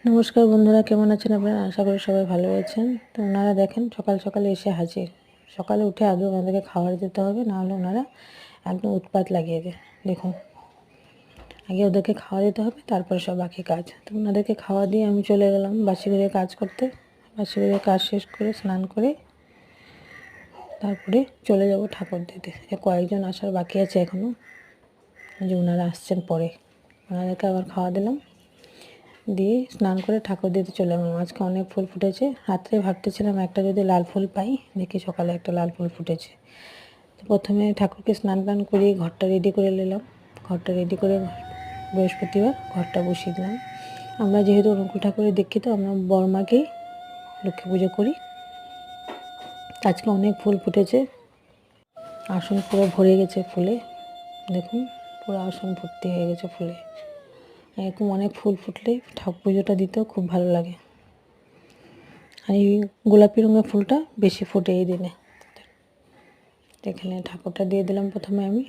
নমস্কার বন্ধুরা, কেমন আছেন আপনারা? আশা করি সবাই ভালো আছেন। তো ওনারা দেখেন সকাল সকালে এসে হাজির। সকালে উঠে আগে ওনাদেরকে খাবার দিতে হবে, নাহলে ওনারা একদম উৎপাত লাগিয়ে দেয়। দেখুন, আগে ওদেরকে খাওয়া দিতে হবে, তারপরে সব বাকি কাজ। তো ওনাদেরকে খাওয়া দিয়ে আমি চলে গেলাম বাসি ঘরে কাজ করতে। বাসি ঘরে কাজ শেষ করে স্নান করে তারপরে চলে যাব ঠাকুর দিতে। কয়েকজন আসার বাকি আছে এখনও, যে ওনারা আসছেন পরে। ওনাদেরকে আবার খাওয়া দিলাম, দিয়ে স্নান করে ঠাকুর দিতে চলে গেলাম। আজকে অনেক ফুল ফুটেছে। রাত্রে ভাবতেছিলাম একটা যদি লাল ফুল পাই, দেখি সকালে একটা লাল ফুল ফুটেছে। তো প্রথমে ঠাকুরকে স্নান টান করিয়ে ঘরটা রেডি করে নিলাম। ঘরটা রেডি করে বৃহস্পতিবার ঘরটা বসিয়ে দিলাম। আমরা যেহেতু অনুকূল ঠাকুরের দীক্ষিত, আমরা বড়মাকেই লক্ষ্মী পুজো করি। আজকে অনেক ফুল ফুটেছে, আসন পুরো ভরে গেছে ফুলে। দেখুন, পুরো আসন ভর্তি হয়ে গেছে ফুলে। এরকম অনেক ফুল ফুটলে ঠাকুর পুজোটা দিতেও খুব ভালো লাগে। আর এই গোলাপি রঙের ফুলটা বেশি ফোটে এই দিনে। এখানে ঠাকুরটা দিয়ে দিলাম। প্রথমে আমি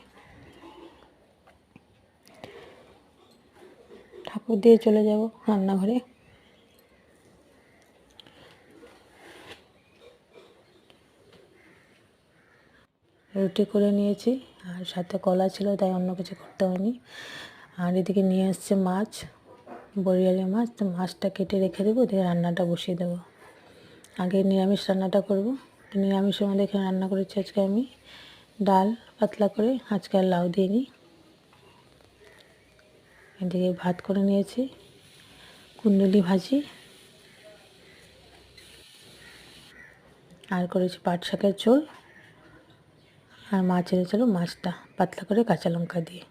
ঠাকুর দিয়ে চলে যাব রান্নাঘরে। রুটি করে নিয়েছি, আর সাথে কলা ছিল, তাই অন্য কিছু করতে হয়নি। আর এদিকে নিয়ে এসছে মাছ, বরিয়ালি মাছ। তো মাছটা কেটে রেখে দেবো, দিয়ে রান্নাটা বসিয়ে দেবো। আগে নিরামিষ রান্নাটা করব। তো নিরামিষের মধ্যে এখানে রান্না করেছি আজকে আমি ডাল পাতলা করে, আজকে আর লাউ দিইনি। এদিকে ভাত করে নিয়েছি, কুন্দুলি ভাজি, আর করেছি পাট শাকের ঝোল, আর মাছ এনেছিল, মাছটা পাতলা করে কাঁচা লঙ্কা দিয়ে।